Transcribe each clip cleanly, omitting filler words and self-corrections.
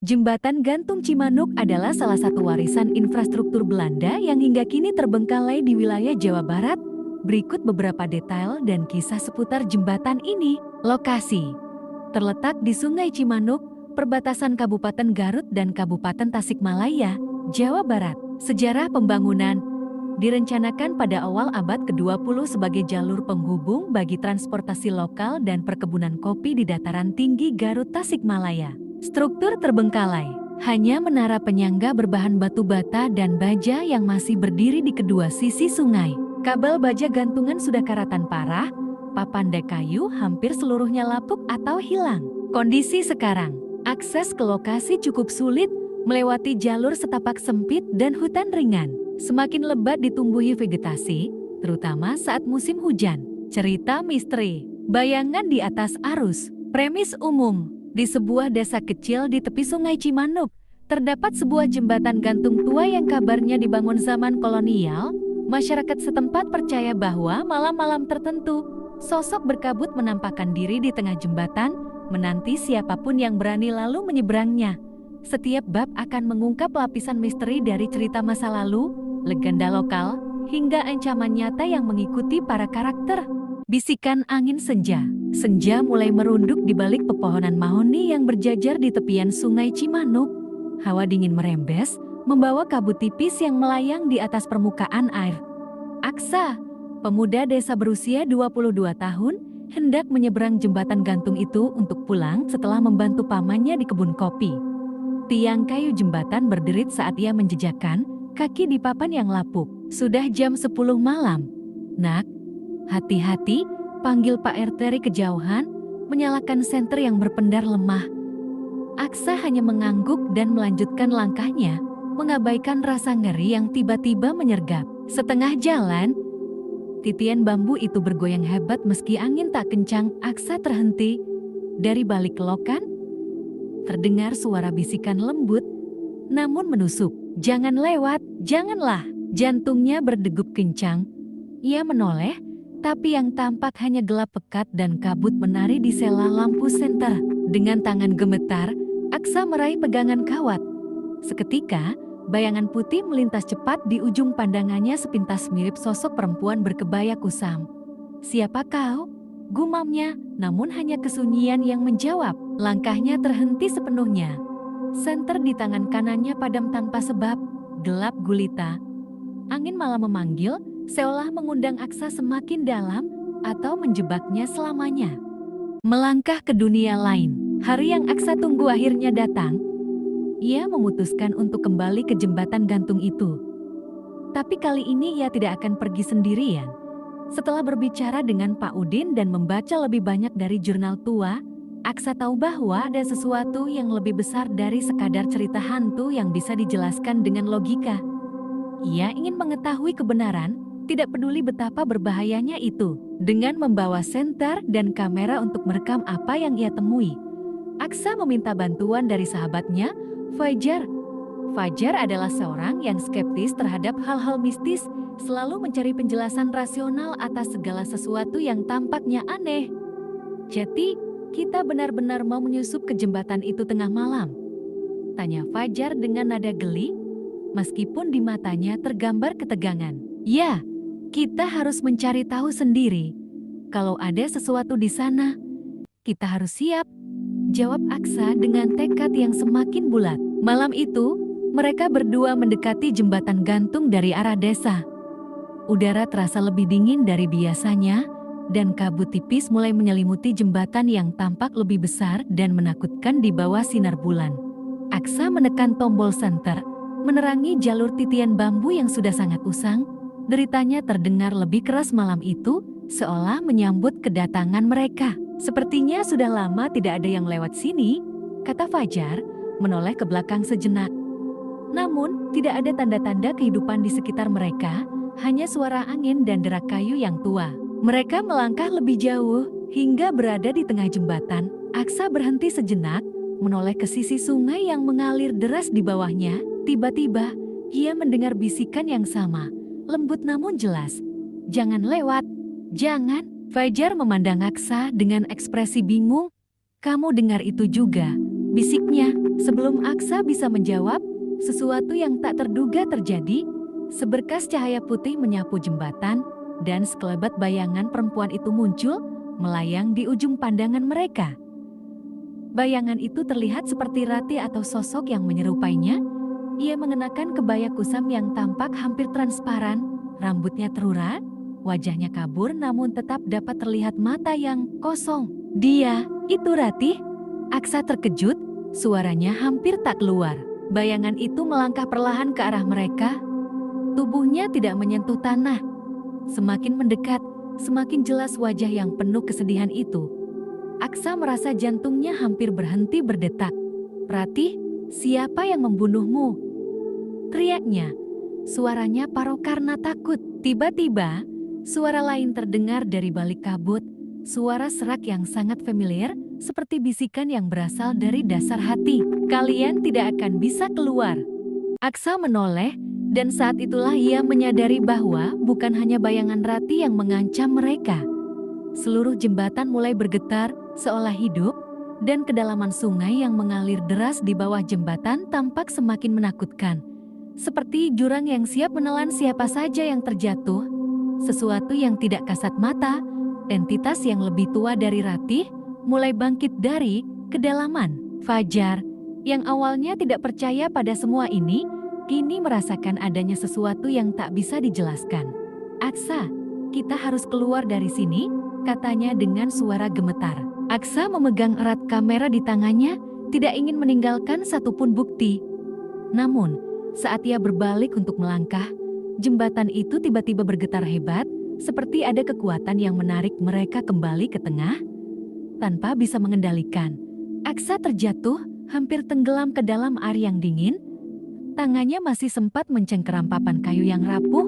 Jembatan gantung Cimanuk adalah salah satu warisan infrastruktur Belanda yang hingga kini terbengkalai di wilayah Jawa Barat. Berikut beberapa detail dan kisah seputar jembatan ini. Lokasi terletak di Sungai Cimanuk, perbatasan Kabupaten Garut dan Kabupaten Tasikmalaya, Jawa Barat. Sejarah pembangunan direncanakan pada awal abad ke-20 sebagai jalur penghubung bagi transportasi lokal dan perkebunan kopi di dataran tinggi Garut Tasikmalaya. Struktur terbengkalai, hanya menara penyangga berbahan batu bata dan baja yang masih berdiri di kedua sisi sungai. Kabel baja gantungan sudah karatan parah, papan dek kayu hampir seluruhnya lapuk atau hilang. Kondisi sekarang, akses ke lokasi cukup sulit, melewati jalur setapak sempit dan hutan ringan. Semakin lebat ditumbuhi vegetasi, terutama saat musim hujan. Cerita misteri, bayangan di atas arus, premis umum. Di sebuah desa kecil di tepi Sungai Cimanuk, terdapat sebuah jembatan gantung tua yang kabarnya dibangun zaman kolonial. Masyarakat setempat percaya bahwa malam-malam tertentu, sosok berkabut menampakkan diri di tengah jembatan, menanti siapapun yang berani lalu menyeberangnya. Setiap bab akan mengungkap lapisan misteri dari cerita masa lalu, legenda lokal, hingga ancaman nyata yang mengikuti para karakter. Bisikan angin senja. Senja mulai merunduk di balik pepohonan mahoni yang berjajar di tepian Sungai Cimanuk. Hawa dingin merembes, membawa kabut tipis yang melayang di atas permukaan air. Aksa, pemuda desa berusia 22 tahun, hendak menyeberang jembatan gantung itu untuk pulang setelah membantu pamannya di kebun kopi. Tiang kayu jembatan berderit saat ia menjejakkan kaki di papan yang lapuk. Sudah jam 10 malam. Nak, hati-hati, panggil Pak RT dari kejauhan, menyalakan senter yang berpendar lemah. Aksa hanya mengangguk dan melanjutkan langkahnya, mengabaikan rasa ngeri yang tiba-tiba menyergap. Setengah jalan, titian bambu itu bergoyang hebat meski angin tak kencang. Aksa terhenti. Dari balik lokan, terdengar suara bisikan lembut, namun menusuk. Jangan lewat, janganlah. Jantungnya berdegup kencang. Ia menoleh, tapi yang tampak hanya gelap pekat dan kabut menari di sela lampu senter. Dengan tangan gemetar, Aksa meraih pegangan kawat. Seketika, bayangan putih melintas cepat di ujung pandangannya sepintas mirip sosok perempuan berkebaya kusam. "Siapa kau?" gumamnya, namun hanya kesunyian yang menjawab. Langkahnya terhenti sepenuhnya. Senter di tangan kanannya padam tanpa sebab, gelap gulita. Angin malah memanggil, seolah mengundang Aksa semakin dalam atau menjebaknya selamanya. Melangkah ke dunia lain, hari yang Aksa tunggu akhirnya datang. Ia memutuskan untuk kembali ke jembatan gantung itu. Tapi kali ini ia tidak akan pergi sendirian. Setelah berbicara dengan Pak Udin dan membaca lebih banyak dari jurnal tua, Aksa tahu bahwa ada sesuatu yang lebih besar dari sekadar cerita hantu yang bisa dijelaskan dengan logika. Ia ingin mengetahui kebenaran, tidak peduli betapa berbahayanya itu. Dengan membawa senter dan kamera untuk merekam apa yang ia temui, Aksa meminta bantuan dari sahabatnya, Fajar. Fajar adalah seorang yang skeptis terhadap hal-hal mistis, selalu mencari penjelasan rasional atas segala sesuatu yang tampaknya aneh. "Jadi, kita benar-benar mau menyusup ke jembatan itu tengah malam?" tanya Fajar dengan nada geli, meskipun di matanya tergambar ketegangan. "Ya, kita harus mencari tahu sendiri. Kalau ada sesuatu di sana, kita harus siap," jawab Aksa dengan tekad yang semakin bulat. Malam itu, mereka berdua mendekati jembatan gantung dari arah desa. Udara terasa lebih dingin dari biasanya, dan kabut tipis mulai menyelimuti jembatan yang tampak lebih besar dan menakutkan di bawah sinar bulan. Aksa menekan tombol senter, menerangi jalur titian bambu yang sudah sangat usang. Deritanya terdengar lebih keras malam itu, seolah menyambut kedatangan mereka. "Sepertinya sudah lama tidak ada yang lewat sini," kata Fajar, menoleh ke belakang sejenak. Namun, tidak ada tanda-tanda kehidupan di sekitar mereka, hanya suara angin dan derak kayu yang tua. Mereka melangkah lebih jauh, hingga berada di tengah jembatan. Aksa berhenti sejenak, menoleh ke sisi sungai yang mengalir deras di bawahnya. Tiba-tiba, ia mendengar bisikan yang sama, lembut namun jelas. "Jangan lewat, jangan." Fajar memandang Aksa dengan ekspresi bingung. "Kamu dengar itu juga?" bisiknya. Sebelum Aksa bisa menjawab, sesuatu yang tak terduga terjadi. Seberkas cahaya putih menyapu jembatan dan sekelebat bayangan perempuan itu muncul, melayang di ujung pandangan mereka. Bayangan itu terlihat seperti Rati atau sosok yang menyerupainya. Ia mengenakan kebaya kusam yang tampak hampir transparan, rambutnya terurai, wajahnya kabur namun tetap dapat terlihat mata yang kosong. Dia, itu Rati? Aksa terkejut, suaranya hampir tak keluar. Bayangan itu melangkah perlahan ke arah mereka. Tubuhnya tidak menyentuh tanah. Semakin mendekat, semakin jelas wajah yang penuh kesedihan itu. Aksa merasa jantungnya hampir berhenti berdetak. "Rati, siapa yang membunuhmu?" teriaknya. Suaranya paruh karena takut. Tiba-tiba, suara lain terdengar dari balik kabut. Suara serak yang sangat familiar, seperti bisikan yang berasal dari dasar hati. "Kalian tidak akan bisa keluar." Aksa menoleh, dan saat itulah ia menyadari bahwa bukan hanya bayangan Rati yang mengancam mereka. Seluruh jembatan mulai bergetar, seolah hidup, dan kedalaman sungai yang mengalir deras di bawah jembatan tampak semakin menakutkan. Seperti jurang yang siap menelan siapa saja yang terjatuh. Sesuatu yang tidak kasat mata, entitas yang lebih tua dari Rati, mulai bangkit dari kedalaman. Fajar, yang awalnya tidak percaya pada semua ini, kini merasakan adanya sesuatu yang tak bisa dijelaskan. "Aksa, kita harus keluar dari sini," katanya dengan suara gemetar. Aksa memegang erat kamera di tangannya, tidak ingin meninggalkan satupun bukti. Namun, saat ia berbalik untuk melangkah, jembatan itu tiba-tiba bergetar hebat, seperti ada kekuatan yang menarik mereka kembali ke tengah. Tanpa bisa mengendalikan, Aksa terjatuh, hampir tenggelam ke dalam air yang dingin. Tangannya masih sempat mencengkeram papan kayu yang rapuh,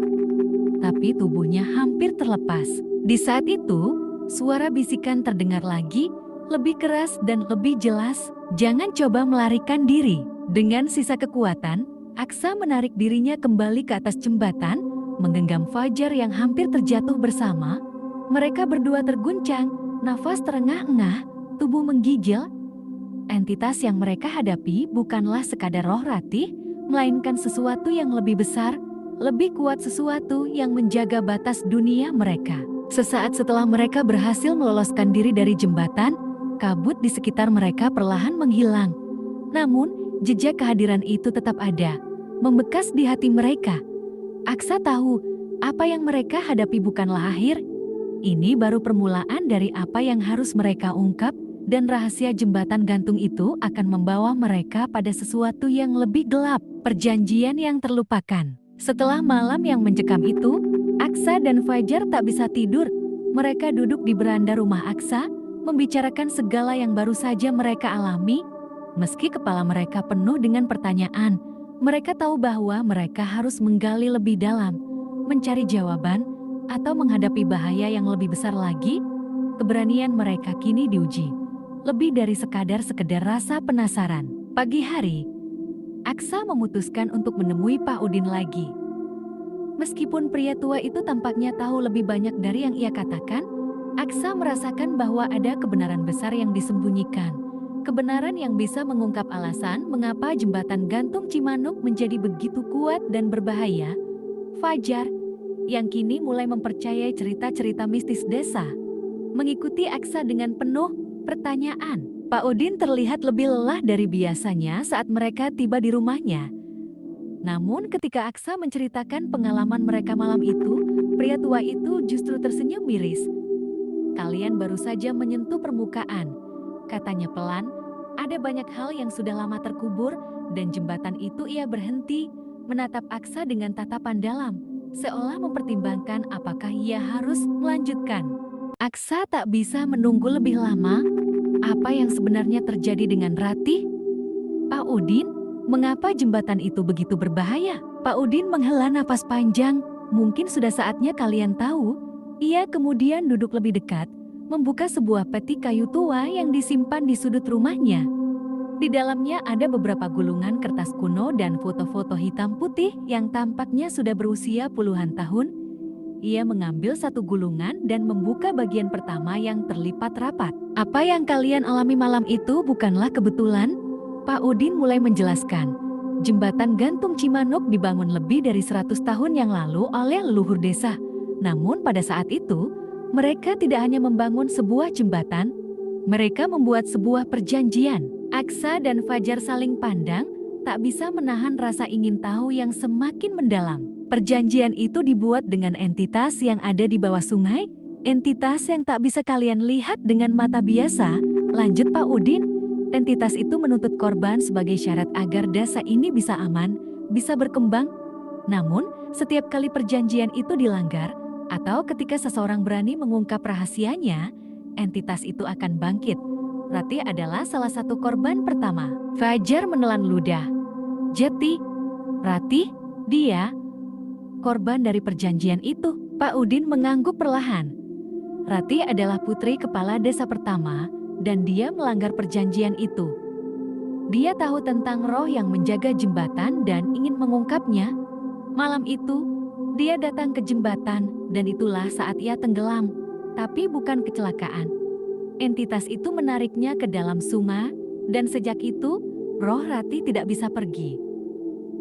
tapi tubuhnya hampir terlepas. Di saat itu, suara bisikan terdengar lagi, lebih keras dan lebih jelas, "Jangan coba melarikan diri." Dengan sisa kekuatan, Aksa menarik dirinya kembali ke atas jembatan, menggenggam Fajar yang hampir terjatuh bersama. Mereka berdua terguncang, nafas terengah-engah, tubuh menggigil. Entitas yang mereka hadapi bukanlah sekadar roh Rati, melainkan sesuatu yang lebih besar, lebih kuat, sesuatu yang menjaga batas dunia mereka. Sesaat setelah mereka berhasil meloloskan diri dari jembatan, kabut di sekitar mereka perlahan menghilang. Namun, jejak kehadiran itu tetap ada, membekas di hati mereka. Aksa tahu, apa yang mereka hadapi bukanlah akhir. Ini baru permulaan dari apa yang harus mereka ungkap, dan rahasia jembatan gantung itu akan membawa mereka pada sesuatu yang lebih gelap, perjanjian yang terlupakan. Setelah malam yang mencekam itu, Aksa dan Fajar tak bisa tidur. Mereka duduk di beranda rumah Aksa, membicarakan segala yang baru saja mereka alami. Meski kepala mereka penuh dengan pertanyaan, mereka tahu bahwa mereka harus menggali lebih dalam, mencari jawaban, atau menghadapi bahaya yang lebih besar lagi. Keberanian mereka kini diuji, lebih dari sekedar rasa penasaran. Pagi hari, Aksa memutuskan untuk menemui Pak Udin lagi. Meskipun pria tua itu tampaknya tahu lebih banyak dari yang ia katakan, Aksa merasakan bahwa ada kebenaran besar yang disembunyikan. Kebenaran yang bisa mengungkap alasan mengapa jembatan gantung Cimanuk menjadi begitu kuat dan berbahaya. Fajar, yang kini mulai mempercayai cerita-cerita mistis desa, mengikuti Aksa dengan penuh pertanyaan. Pak Udin terlihat lebih lelah dari biasanya saat mereka tiba di rumahnya. Namun ketika Aksa menceritakan pengalaman mereka malam itu, pria tua itu justru tersenyum miris. "Kalian baru saja menyentuh permukaan," katanya pelan. "Ada banyak hal yang sudah lama terkubur, dan jembatan itu." Ia berhenti, menatap Aksa dengan tatapan dalam, seolah mempertimbangkan apakah ia harus melanjutkan. Aksa tak bisa menunggu lebih lama. Apa yang sebenarnya terjadi dengan Rati? "Pak Udin, mengapa jembatan itu begitu berbahaya?" Pak Udin menghela napas panjang. "Mungkin sudah saatnya kalian tahu." Ia kemudian duduk lebih dekat, membuka sebuah peti kayu tua yang disimpan di sudut rumahnya. Di dalamnya ada beberapa gulungan kertas kuno dan foto-foto hitam putih yang tampaknya sudah berusia puluhan tahun. Ia mengambil satu gulungan dan membuka bagian pertama yang terlipat rapat. "Apa yang kalian alami malam itu bukanlah kebetulan. Pak Udin mulai menjelaskan. Jembatan gantung Cimanuk dibangun lebih dari 100 tahun yang lalu oleh leluhur desa. Namun pada saat itu, mereka tidak hanya membangun sebuah jembatan, mereka membuat sebuah perjanjian. Aksa dan Fajar saling pandang, tak bisa menahan rasa ingin tahu yang semakin mendalam. Perjanjian itu dibuat dengan entitas yang ada di bawah sungai, entitas yang tak bisa kalian lihat dengan mata biasa. Lanjut Pak Udin, entitas itu menuntut korban sebagai syarat agar desa ini bisa aman, bisa berkembang. Namun, setiap kali perjanjian itu dilanggar, atau ketika seseorang berani mengungkap rahasianya, entitas itu akan bangkit. Ratih adalah salah satu korban pertama. Fajar menelan ludah. Jati, Ratih, dia korban dari perjanjian itu. Pak Udin mengangguk perlahan. Ratih adalah putri kepala desa pertama, dan dia melanggar perjanjian itu. Dia tahu tentang roh yang menjaga jembatan dan ingin mengungkapnya. Malam itu, dia datang ke jembatan, dan itulah saat ia tenggelam, tapi bukan kecelakaan. Entitas itu menariknya ke dalam sungai, dan sejak itu, roh Ratih tidak bisa pergi.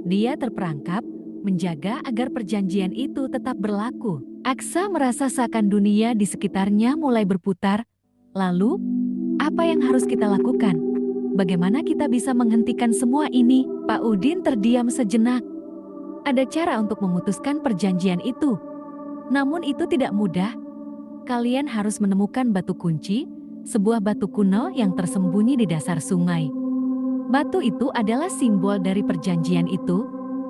Dia terperangkap, menjaga agar perjanjian itu tetap berlaku. Aksa merasa seakan dunia di sekitarnya mulai berputar. Lalu, apa yang harus kita lakukan? Bagaimana kita bisa menghentikan semua ini? Pak Udin terdiam sejenak. Ada cara untuk memutuskan perjanjian itu. Namun itu tidak mudah. Kalian harus menemukan batu kunci, sebuah batu kuno yang tersembunyi di dasar sungai. Batu itu adalah simbol dari perjanjian itu.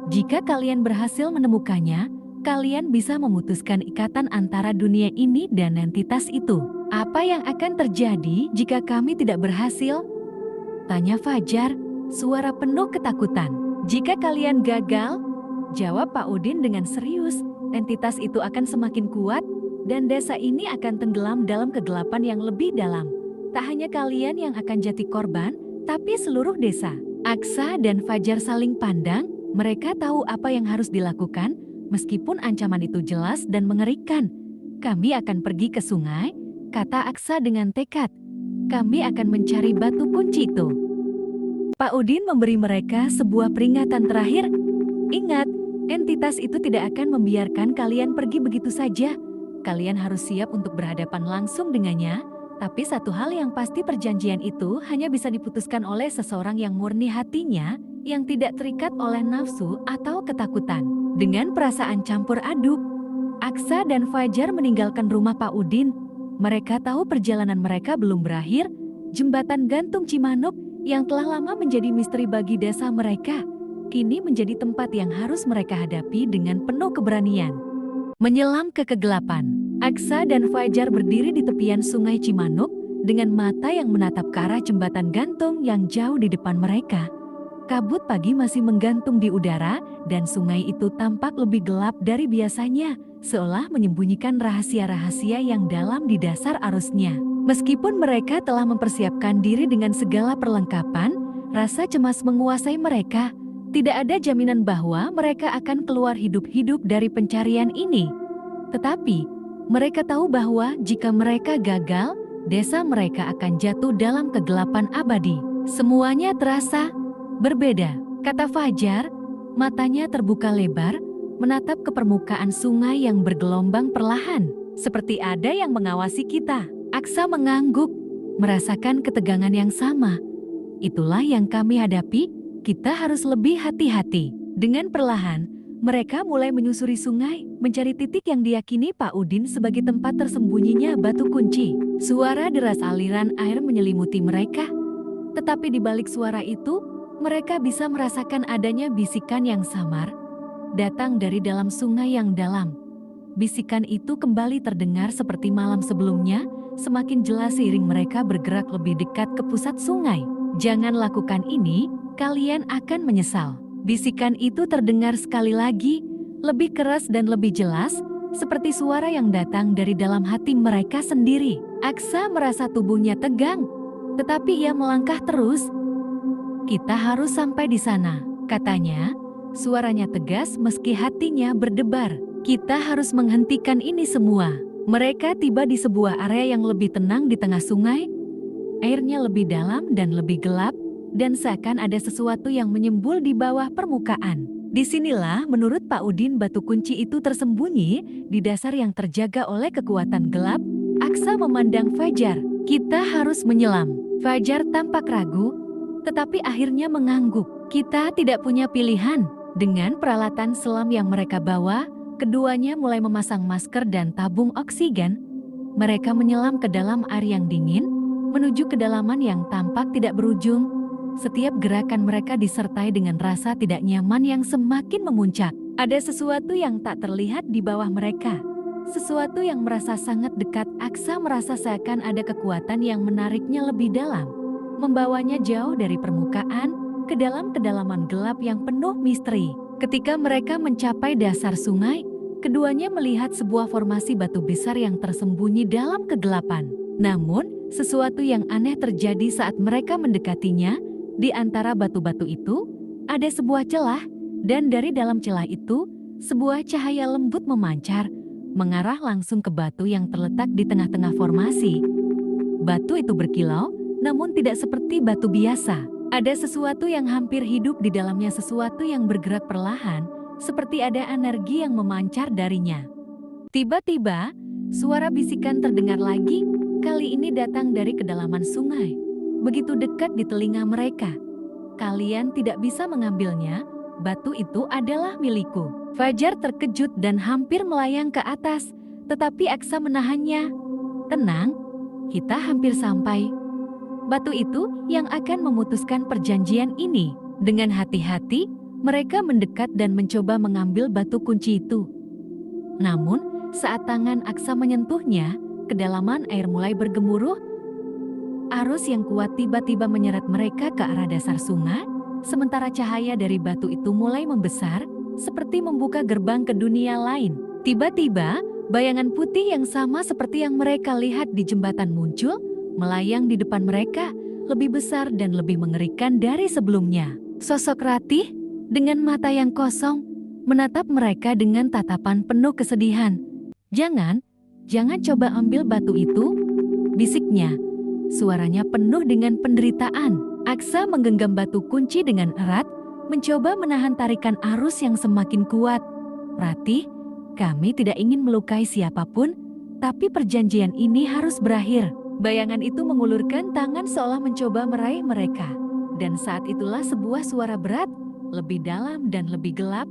Jika kalian berhasil menemukannya, kalian bisa memutuskan ikatan antara dunia ini dan entitas itu. Apa yang akan terjadi jika kami tidak berhasil? Tanya Fajar, suara penuh ketakutan. Jika kalian gagal, jawab Pak Udin dengan serius, entitas itu akan semakin kuat, dan desa ini akan tenggelam dalam kegelapan yang lebih dalam. Tak hanya kalian yang akan jadi korban, tapi seluruh desa. Aksa dan Fajar saling pandang, mereka tahu apa yang harus dilakukan, meskipun ancaman itu jelas dan mengerikan. Kami akan pergi ke sungai, kata Aksa dengan tekad. Kami akan mencari batu kunci itu. Pak Udin memberi mereka sebuah peringatan terakhir. Ingat, entitas itu tidak akan membiarkan kalian pergi begitu saja. Kalian harus siap untuk berhadapan langsung dengannya, tapi satu hal yang pasti perjanjian itu hanya bisa diputuskan oleh seseorang yang murni hatinya, yang tidak terikat oleh nafsu atau ketakutan. Dengan perasaan campur aduk, Aksa dan Fajar meninggalkan rumah Pak Udin. Mereka tahu perjalanan mereka belum berakhir. Jembatan gantung Cimanuk yang telah lama menjadi misteri bagi desa mereka, kini menjadi tempat yang harus mereka hadapi dengan penuh keberanian. Menyelam ke kegelapan, Aksa dan Fajar berdiri di tepian sungai Cimanuk dengan mata yang menatap ke arah jembatan gantung yang jauh di depan mereka. Kabut pagi masih menggantung di udara dan sungai itu tampak lebih gelap dari biasanya, seolah menyembunyikan rahasia-rahasia yang dalam di dasar arusnya. Meskipun mereka telah mempersiapkan diri dengan segala perlengkapan, rasa cemas menguasai mereka. Tidak ada jaminan bahwa mereka akan keluar hidup-hidup dari pencarian ini. Tetapi, mereka tahu bahwa jika mereka gagal, desa mereka akan jatuh dalam kegelapan abadi. Semuanya terasa berbeda, kata Fajar. Matanya terbuka lebar, menatap ke permukaan sungai yang bergelombang perlahan, seperti ada yang mengawasi kita. Aksa mengangguk, merasakan ketegangan yang sama. Itulah yang kami hadapi. Kita harus lebih hati-hati. Dengan perlahan, mereka mulai menyusuri sungai, mencari titik yang diyakini Pak Udin sebagai tempat tersembunyinya batu kunci. Suara deras aliran air menyelimuti mereka. Tetapi di balik suara itu, mereka bisa merasakan adanya bisikan yang samar, datang dari dalam sungai yang dalam. Bisikan itu kembali terdengar seperti malam sebelumnya, semakin jelas seiring mereka bergerak lebih dekat ke pusat sungai. Jangan lakukan ini, kalian akan menyesal. Bisikan itu terdengar sekali lagi, lebih keras dan lebih jelas, seperti suara yang datang dari dalam hati mereka sendiri. Aksa merasa tubuhnya tegang, tetapi ia melangkah terus. Kita harus sampai di sana, katanya. Suaranya tegas meski hatinya berdebar. Kita harus menghentikan ini semua. Mereka tiba di sebuah area yang lebih tenang di tengah sungai. Airnya lebih dalam dan lebih gelap, dan seakan ada sesuatu yang menyembul di bawah permukaan. Disinilah menurut Pak Udin batu kunci itu tersembunyi di dasar yang terjaga oleh kekuatan gelap. Aksa memandang Fajar. Kita harus menyelam. Fajar tampak ragu, tetapi akhirnya mengangguk. Kita tidak punya pilihan. Dengan peralatan selam yang mereka bawa, keduanya mulai memasang masker dan tabung oksigen. Mereka menyelam ke dalam air yang dingin, menuju kedalaman yang tampak tidak berujung. Setiap gerakan mereka disertai dengan rasa tidak nyaman yang semakin memuncak. Ada sesuatu yang tak terlihat di bawah mereka. Sesuatu yang merasa sangat dekat. Aksa merasa seakan ada kekuatan yang menariknya lebih dalam, membawanya jauh dari permukaan, ke dalam kedalaman gelap yang penuh misteri. Ketika mereka mencapai dasar sungai, keduanya melihat sebuah formasi batu besar yang tersembunyi dalam kegelapan. Namun, sesuatu yang aneh terjadi saat mereka mendekatinya. Di antara batu-batu itu, ada sebuah celah, dan dari dalam celah itu, sebuah cahaya lembut memancar, mengarah langsung ke batu yang terletak di tengah-tengah formasi. Batu itu berkilau, namun tidak seperti batu biasa. Ada sesuatu yang hampir hidup di dalamnya, sesuatu yang bergerak perlahan, seperti ada energi yang memancar darinya. Tiba-tiba, suara bisikan terdengar lagi, kali ini datang dari kedalaman sungai. Begitu dekat di telinga mereka. Kalian tidak bisa mengambilnya, batu itu adalah milikku. Fajar terkejut dan hampir melayang ke atas, tetapi Aksa menahannya. Tenang, kita hampir sampai. Batu itu yang akan memutuskan perjanjian ini. Dengan hati-hati, mereka mendekat dan mencoba mengambil batu kunci itu. Namun, saat tangan Aksa menyentuhnya, kedalaman air mulai bergemuruh. Arus yang kuat tiba-tiba menyeret mereka ke arah dasar sungai, sementara cahaya dari batu itu mulai membesar, seperti membuka gerbang ke dunia lain. Tiba-tiba, bayangan putih yang sama seperti yang mereka lihat di jembatan muncul, melayang di depan mereka, lebih besar dan lebih mengerikan dari sebelumnya. Sosok Ratih, dengan mata yang kosong, menatap mereka dengan tatapan penuh kesedihan. Jangan coba ambil batu itu, bisiknya. Suaranya penuh dengan penderitaan. Aksa menggenggam batu kunci dengan erat, mencoba menahan tarikan arus yang semakin kuat. Ratih, kami tidak ingin melukai siapapun, tapi perjanjian ini harus berakhir. Bayangan itu mengulurkan tangan seolah mencoba meraih mereka. Dan saat itulah sebuah suara berat, lebih dalam dan lebih gelap,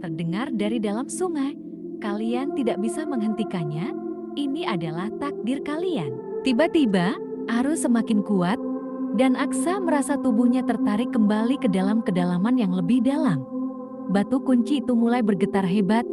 terdengar dari dalam sungai. Kalian tidak bisa menghentikannya, ini adalah takdir kalian. Tiba-tiba, arus semakin kuat, dan Aksa merasa tubuhnya tertarik kembali ke dalam kedalaman yang lebih dalam. Batu kunci itu mulai bergetar hebat,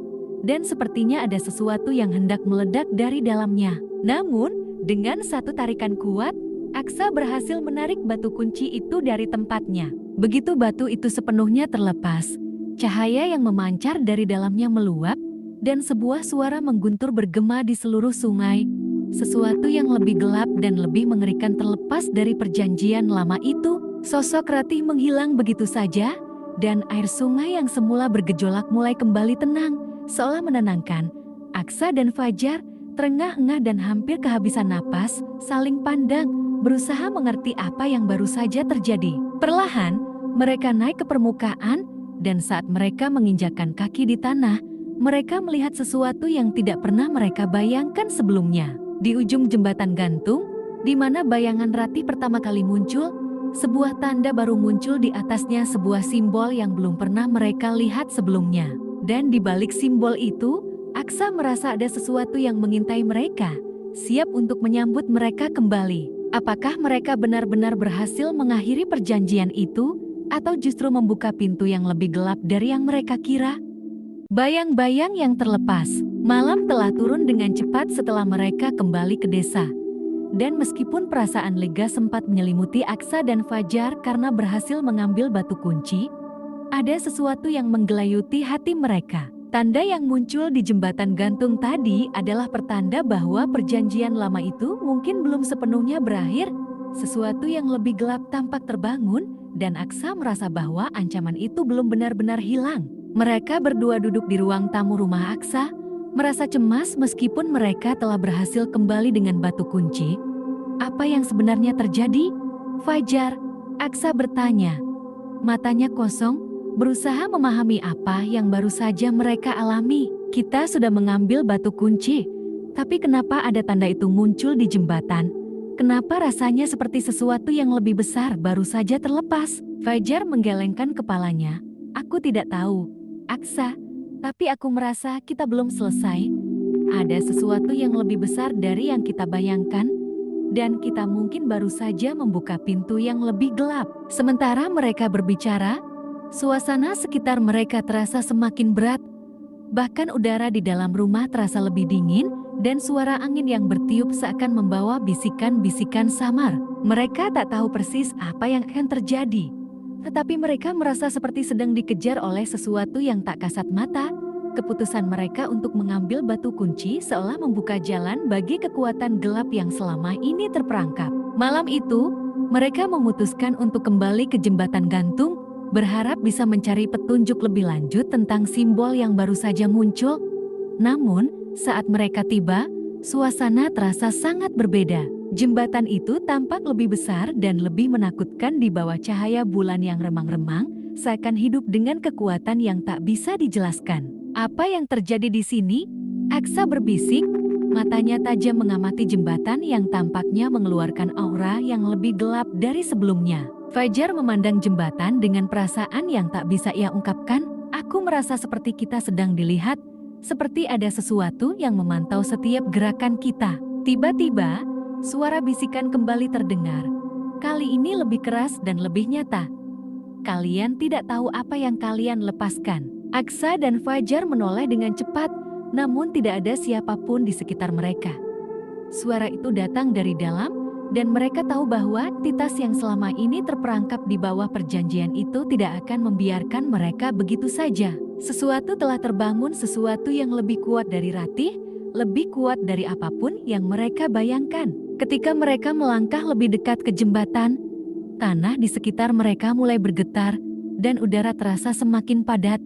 dan sepertinya ada sesuatu yang hendak meledak dari dalamnya. Namun, dengan satu tarikan kuat, Aksa berhasil menarik batu kunci itu dari tempatnya. Begitu batu itu sepenuhnya terlepas, cahaya yang memancar dari dalamnya meluap, dan sebuah suara mengguntur bergema di seluruh sungai. Sesuatu yang lebih gelap dan lebih mengerikan terlepas dari perjanjian lama itu. Sosok Ratih menghilang begitu saja, dan air sungai yang semula bergejolak mulai kembali tenang, seolah menenangkan. Aksa dan Fajar, terengah-engah dan hampir kehabisan napas, saling pandang, berusaha mengerti apa yang baru saja terjadi. Perlahan, mereka naik ke permukaan, dan saat mereka menginjakkan kaki di tanah, mereka melihat sesuatu yang tidak pernah mereka bayangkan sebelumnya. Di ujung jembatan gantung, di mana bayangan Ratih pertama kali muncul, sebuah tanda baru muncul di atasnya, sebuah simbol yang belum pernah mereka lihat sebelumnya. Dan di balik simbol itu, Aksa merasa ada sesuatu yang mengintai mereka, siap untuk menyambut mereka kembali. Apakah mereka benar-benar berhasil mengakhiri perjanjian itu, atau justru membuka pintu yang lebih gelap dari yang mereka kira? Bayang-bayang yang terlepas. Malam telah turun dengan cepat setelah mereka kembali ke desa. Dan meskipun perasaan lega sempat menyelimuti Aksa dan Fajar karena berhasil mengambil batu kunci, ada sesuatu yang menggelayuti hati mereka. Tanda yang muncul di jembatan gantung tadi adalah pertanda bahwa perjanjian lama itu mungkin belum sepenuhnya berakhir. Sesuatu yang lebih gelap tampak terbangun, dan Aksa merasa bahwa ancaman itu belum benar-benar hilang. Mereka berdua duduk di ruang tamu rumah Aksa, merasa cemas meskipun mereka telah berhasil kembali dengan batu kunci. Apa yang sebenarnya terjadi? Fajar, Aksa bertanya. Matanya kosong, berusaha memahami apa yang baru saja mereka alami. Kita sudah mengambil batu kunci, tapi kenapa ada tanda itu muncul di jembatan? Kenapa rasanya seperti sesuatu yang lebih besar baru saja terlepas? Fajar menggelengkan kepalanya. Aku tidak tahu, Aksa, tapi aku merasa kita belum selesai. Ada sesuatu yang lebih besar dari yang kita bayangkan, dan kita mungkin baru saja membuka pintu yang lebih gelap. Sementara mereka berbicara, suasana sekitar mereka terasa semakin berat. Bahkan udara di dalam rumah terasa lebih dingin, dan suara angin yang bertiup seakan membawa bisikan-bisikan samar. Mereka tak tahu persis apa yang akan terjadi, tetapi mereka merasa seperti sedang dikejar oleh sesuatu yang tak kasat mata. Keputusan mereka untuk mengambil batu kunci seolah membuka jalan bagi kekuatan gelap yang selama ini terperangkap. Malam itu, mereka memutuskan untuk kembali ke jembatan gantung, berharap bisa mencari petunjuk lebih lanjut tentang simbol yang baru saja muncul. Namun, saat mereka tiba, suasana terasa sangat berbeda. Jembatan itu tampak lebih besar dan lebih menakutkan di bawah cahaya bulan yang remang-remang, seakan hidup dengan kekuatan yang tak bisa dijelaskan. Apa yang terjadi di sini? Aksa berbisik, matanya tajam mengamati jembatan yang tampaknya mengeluarkan aura yang lebih gelap dari sebelumnya. Fajar memandang jembatan dengan perasaan yang tak bisa ia ungkapkan. Aku merasa seperti kita sedang dilihat, seperti ada sesuatu yang memantau setiap gerakan kita. Tiba-tiba, suara bisikan kembali terdengar. Kali ini lebih keras dan lebih nyata. Kalian tidak tahu apa yang kalian lepaskan. Aksa dan Fajar menoleh dengan cepat, namun tidak ada siapapun di sekitar mereka. Suara itu datang dari dalam, dan mereka tahu bahwa entitas yang selama ini terperangkap di bawah perjanjian itu tidak akan membiarkan mereka begitu saja. Sesuatu telah terbangun, sesuatu yang lebih kuat dari Ratih, lebih kuat dari apapun yang mereka bayangkan. Ketika mereka melangkah lebih dekat ke jembatan, tanah di sekitar mereka mulai bergetar, dan udara terasa semakin padat.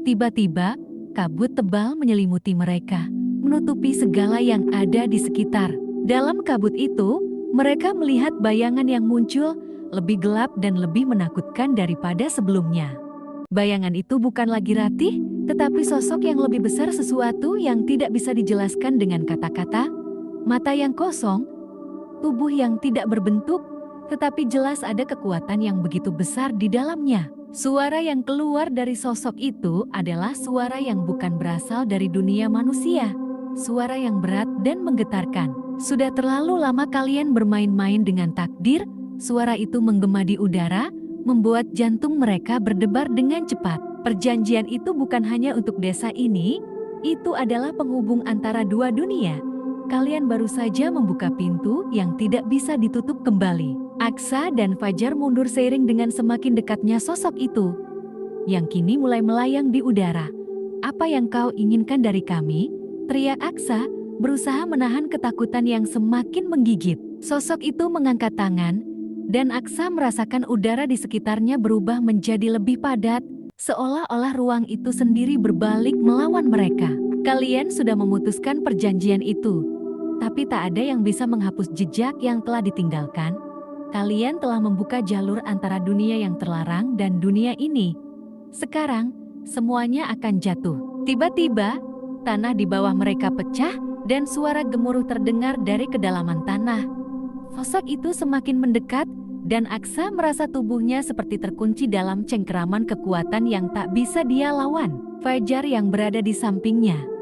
Tiba-tiba, kabut tebal menyelimuti mereka, menutupi segala yang ada di sekitar. Dalam kabut itu, mereka melihat bayangan yang muncul, lebih gelap dan lebih menakutkan daripada sebelumnya. Bayangan itu bukan lagi Ratih, tetapi sosok yang lebih besar, sesuatu yang tidak bisa dijelaskan dengan kata-kata. Mata yang kosong, tubuh yang tidak berbentuk, tetapi jelas ada kekuatan yang begitu besar di dalamnya. Suara yang keluar dari sosok itu adalah suara yang bukan berasal dari dunia manusia. Suara yang berat dan menggetarkan. Sudah terlalu lama kalian bermain-main dengan takdir. Suara itu menggema di udara, membuat jantung mereka berdebar dengan cepat. Perjanjian itu bukan hanya untuk desa ini, itu adalah penghubung antara dua dunia. Kalian baru saja membuka pintu yang tidak bisa ditutup kembali. Aksa dan Fajar mundur seiring dengan semakin dekatnya sosok itu, yang kini mulai melayang di udara. Apa yang kau inginkan dari kami? Teriak Aksa, berusaha menahan ketakutan yang semakin menggigit. Sosok itu mengangkat tangan, dan Aksa merasakan udara di sekitarnya berubah menjadi lebih padat, seolah-olah ruang itu sendiri berbalik melawan mereka. Kalian sudah memutuskan perjanjian itu, tapi tak ada yang bisa menghapus jejak yang telah ditinggalkan. Kalian telah membuka jalur antara dunia yang terlarang dan dunia ini. Sekarang, semuanya akan jatuh. Tiba-tiba, tanah di bawah mereka pecah dan suara gemuruh terdengar dari kedalaman tanah. Sosok itu semakin mendekat dan Aksa merasa tubuhnya seperti terkunci dalam cengkeraman kekuatan yang tak bisa dia lawan. Fajar yang berada di sampingnya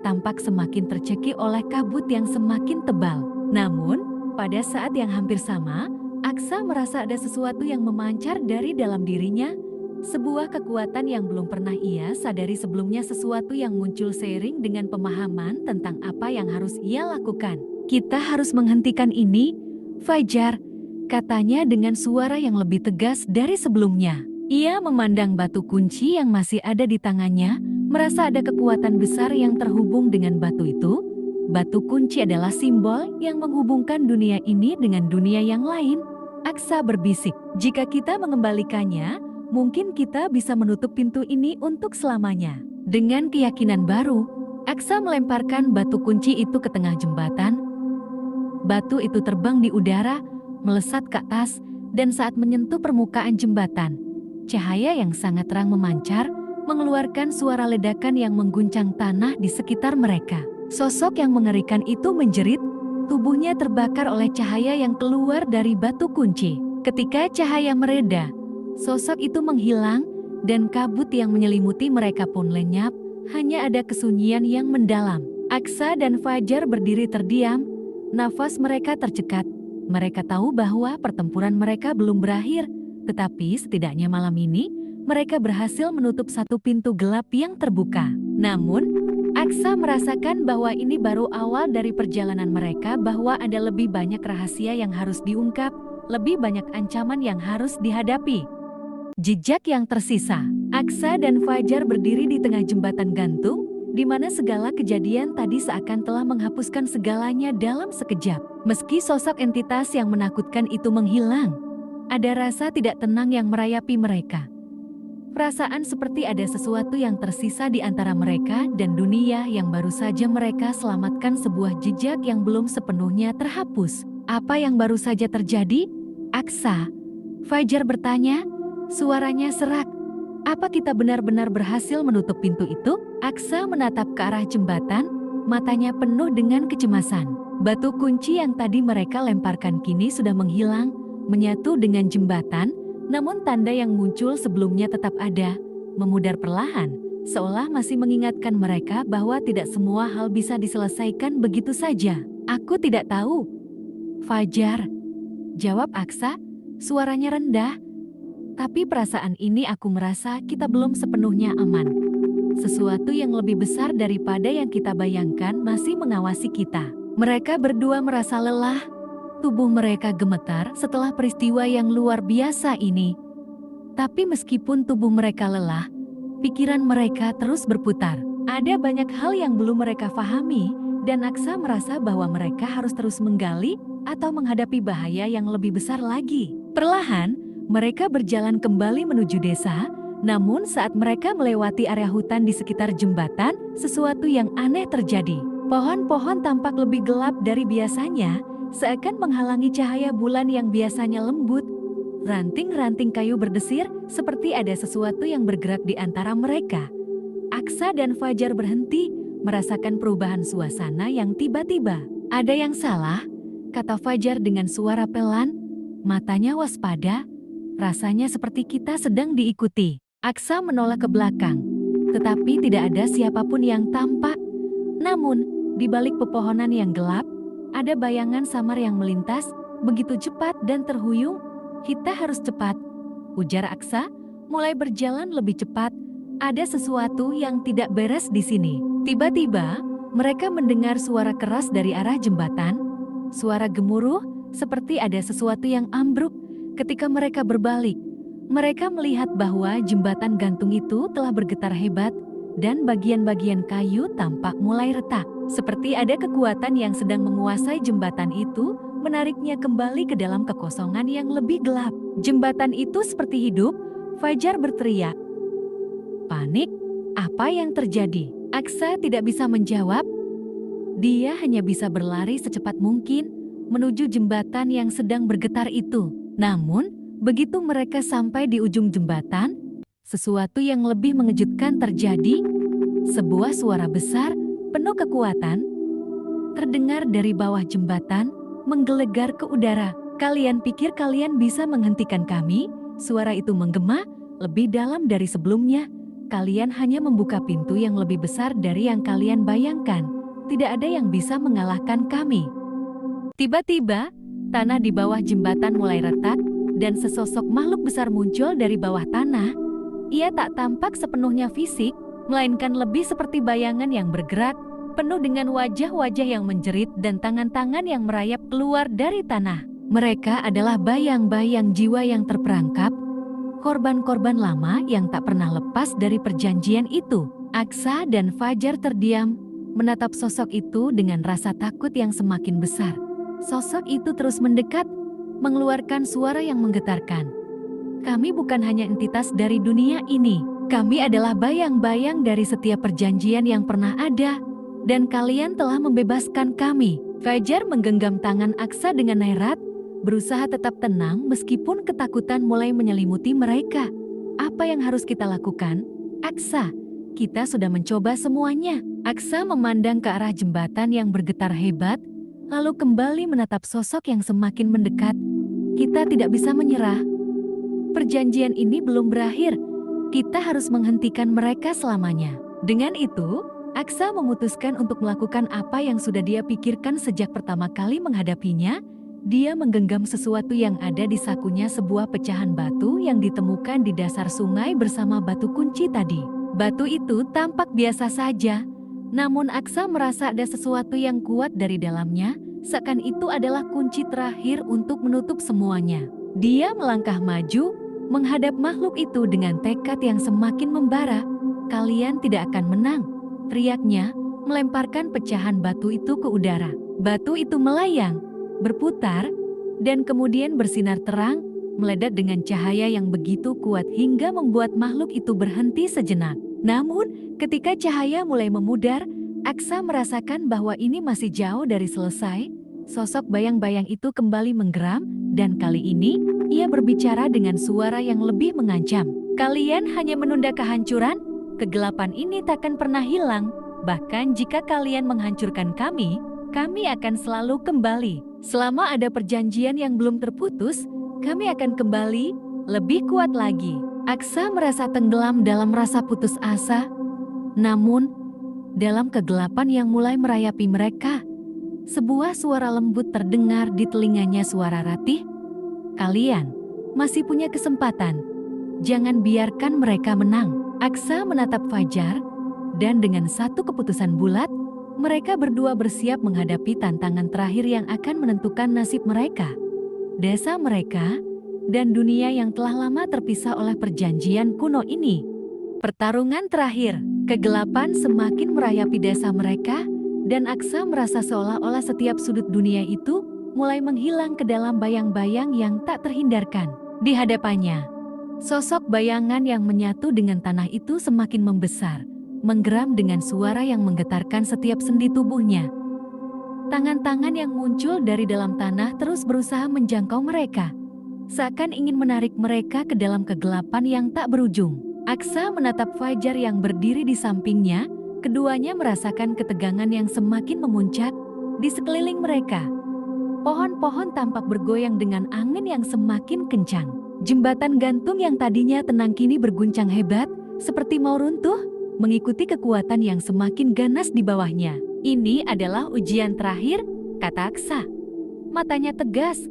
tampak semakin tercekik oleh kabut yang semakin tebal. Namun, pada saat yang hampir sama, Aksa merasa ada sesuatu yang memancar dari dalam dirinya, sebuah kekuatan yang belum pernah ia sadari sebelumnya, sesuatu yang muncul seiring dengan pemahaman tentang apa yang harus ia lakukan. Kita harus menghentikan ini, Fajar, katanya dengan suara yang lebih tegas dari sebelumnya. Ia memandang batu kunci yang masih ada di tangannya, merasa ada kekuatan besar yang terhubung dengan batu itu. Batu kunci adalah simbol yang menghubungkan dunia ini dengan dunia yang lain. Aksa berbisik, jika kita mengembalikannya, mungkin kita bisa menutup pintu ini untuk selamanya. Dengan keyakinan baru, Aksa melemparkan batu kunci itu ke tengah jembatan. Batu itu terbang di udara, melesat ke atas, dan saat menyentuh permukaan jembatan, cahaya yang sangat terang memancar, mengeluarkan suara ledakan yang mengguncang tanah di sekitar mereka. Sosok yang mengerikan itu menjerit, tubuhnya terbakar oleh cahaya yang keluar dari batu kunci. Ketika cahaya mereda, sosok itu menghilang dan kabut yang menyelimuti mereka pun lenyap, hanya ada kesunyian yang mendalam. Aksa dan Fajar berdiri terdiam, nafas mereka tercekat. Mereka tahu bahwa pertempuran mereka belum berakhir, tetapi setidaknya malam ini, mereka berhasil menutup satu pintu gelap yang terbuka. Namun, Aksa merasakan bahwa ini baru awal dari perjalanan mereka, bahwa ada lebih banyak rahasia yang harus diungkap, lebih banyak ancaman yang harus dihadapi. Jejak yang tersisa. Aksa dan Fajar berdiri di tengah jembatan gantung, di mana segala kejadian tadi seakan telah menghapuskan segalanya dalam sekejap. Meski sosok entitas yang menakutkan itu menghilang, ada rasa tidak tenang yang merayapi mereka. Perasaan seperti ada sesuatu yang tersisa di antara mereka dan dunia yang baru saja mereka selamatkan, sebuah jejak yang belum sepenuhnya terhapus. Apa yang baru saja terjadi? Aksa, Fajar bertanya, suaranya serak. Apa kita benar-benar berhasil menutup pintu itu? Aksa menatap ke arah jembatan, matanya penuh dengan kecemasan. Batu kunci yang tadi mereka lemparkan kini sudah menghilang, menyatu dengan jembatan, namun tanda yang muncul sebelumnya tetap ada, memudar perlahan, seolah masih mengingatkan mereka bahwa tidak semua hal bisa diselesaikan begitu saja. Aku tidak tahu. Fajar, jawab Aksa, suaranya rendah. Tapi perasaan ini aku merasa kita belum sepenuhnya aman. Sesuatu yang lebih besar daripada yang kita bayangkan masih mengawasi kita. Mereka berdua merasa lelah, tubuh mereka gemetar setelah peristiwa yang luar biasa ini. Tapi meskipun tubuh mereka lelah, pikiran mereka terus berputar. Ada banyak hal yang belum mereka pahami, dan Aksa merasa bahwa mereka harus terus menggali atau menghadapi bahaya yang lebih besar lagi. Perlahan, mereka berjalan kembali menuju desa, namun saat mereka melewati area hutan di sekitar jembatan, sesuatu yang aneh terjadi. Pohon-pohon tampak lebih gelap dari biasanya, seakan menghalangi cahaya bulan yang biasanya lembut. Ranting-ranting kayu berdesir seperti ada sesuatu yang bergerak di antara mereka. Aksa dan Fajar berhenti, merasakan perubahan suasana yang tiba-tiba. Ada yang salah, kata Fajar dengan suara pelan, matanya waspada. Rasanya seperti kita sedang diikuti. Aksa menoleh ke belakang, tetapi tidak ada siapapun yang tampak. Namun, di balik pepohonan yang gelap, ada bayangan samar yang melintas, begitu cepat dan terhuyung. Kita harus cepat, ujar Aksa, mulai berjalan lebih cepat. Ada sesuatu yang tidak beres di sini. Tiba-tiba, mereka mendengar suara keras dari arah jembatan. Suara gemuruh, seperti ada sesuatu yang ambruk. Ketika mereka berbalik, mereka melihat bahwa jembatan gantung itu telah bergetar hebat dan bagian-bagian kayu tampak mulai retak. Seperti ada kekuatan yang sedang menguasai jembatan itu, menariknya kembali ke dalam kekosongan yang lebih gelap. Jembatan itu seperti hidup, Fajar berteriak. Panik, apa yang terjadi? Aksa tidak bisa menjawab. Dia hanya bisa berlari secepat mungkin menuju jembatan yang sedang bergetar itu. Namun, begitu mereka sampai di ujung jembatan, sesuatu yang lebih mengejutkan terjadi. Sebuah suara besar, penuh kekuatan, terdengar dari bawah jembatan, menggelegar ke udara. Kalian pikir kalian bisa menghentikan kami? Suara itu menggema, lebih dalam dari sebelumnya. Kalian hanya membuka pintu yang lebih besar dari yang kalian bayangkan. Tidak ada yang bisa mengalahkan kami. Tiba-tiba, tanah di bawah jembatan mulai retak, dan sesosok makhluk besar muncul dari bawah tanah. Ia tak tampak sepenuhnya fisik, melainkan lebih seperti bayangan yang bergerak, penuh dengan wajah-wajah yang menjerit dan tangan-tangan yang merayap keluar dari tanah. Mereka adalah bayang-bayang jiwa yang terperangkap, korban-korban lama yang tak pernah lepas dari perjanjian itu. Aksa dan Fajar terdiam, menatap sosok itu dengan rasa takut yang semakin besar. Sosok itu terus mendekat, mengeluarkan suara yang menggetarkan. Kami bukan hanya entitas dari dunia ini. Kami adalah bayang-bayang dari setiap perjanjian yang pernah ada. Dan kalian telah membebaskan kami. Fajar menggenggam tangan Aksa dengan herat, berusaha tetap tenang meskipun ketakutan mulai menyelimuti mereka. Apa yang harus kita lakukan? Aksa, kita sudah mencoba semuanya. Aksa memandang ke arah jembatan yang bergetar hebat, lalu kembali menatap sosok yang semakin mendekat. Kita tidak bisa menyerah. Perjanjian ini belum berakhir. Kita harus menghentikan mereka selamanya. Dengan itu, Aksa memutuskan untuk melakukan apa yang sudah dia pikirkan sejak pertama kali menghadapinya. Dia menggenggam sesuatu yang ada di sakunya, sebuah pecahan batu yang ditemukan di dasar sungai bersama batu kunci tadi. Batu itu tampak biasa saja, namun Aksa merasa ada sesuatu yang kuat dari dalamnya, seakan itu adalah kunci terakhir untuk menutup semuanya. Dia melangkah maju, menghadap makhluk itu dengan tekad yang semakin membara. "Kalian tidak akan menang," teriaknya, melemparkan pecahan batu itu ke udara. Batu itu melayang, berputar, dan kemudian bersinar terang, meledak dengan cahaya yang begitu kuat hingga membuat makhluk itu berhenti sejenak. Namun, ketika cahaya mulai memudar, Aksa merasakan bahwa ini masih jauh dari selesai. Sosok bayang-bayang itu kembali menggeram, dan kali ini, ia berbicara dengan suara yang lebih mengancam. "Kalian hanya menunda kehancuran? Kegelapan ini takkan pernah hilang. Bahkan jika kalian menghancurkan kami akan selalu kembali. Selama ada perjanjian yang belum terputus, kami akan kembali lebih kuat lagi." Aksa merasa tenggelam dalam rasa putus asa. Namun, dalam kegelapan yang mulai merayapi mereka, sebuah suara lembut terdengar di telinganya, suara Ratih. "Kalian masih punya kesempatan. Jangan biarkan mereka menang." Aksa menatap Fajar, dan dengan satu keputusan bulat, mereka berdua bersiap menghadapi tantangan terakhir yang akan menentukan nasib mereka, desa mereka, dan dunia yang telah lama terpisah oleh perjanjian kuno ini. Pertarungan terakhir, kegelapan semakin merayapi desa mereka, dan Aksa merasa seolah-olah setiap sudut dunia itu mulai menghilang ke dalam bayang-bayang yang tak terhindarkan. Di hadapannya, sosok bayangan yang menyatu dengan tanah itu semakin membesar, menggeram dengan suara yang menggetarkan setiap sendi tubuhnya. Tangan-tangan yang muncul dari dalam tanah terus berusaha menjangkau mereka, seakan ingin menarik mereka ke dalam kegelapan yang tak berujung. Aksa menatap Fajar yang berdiri di sampingnya, keduanya merasakan ketegangan yang semakin memuncak di sekeliling mereka. Pohon-pohon tampak bergoyang dengan angin yang semakin kencang. Jembatan gantung yang tadinya tenang kini berguncang hebat, seperti mau runtuh, mengikuti kekuatan yang semakin ganas di bawahnya. "Ini adalah ujian terakhir," kata Aksa. Matanya tegas.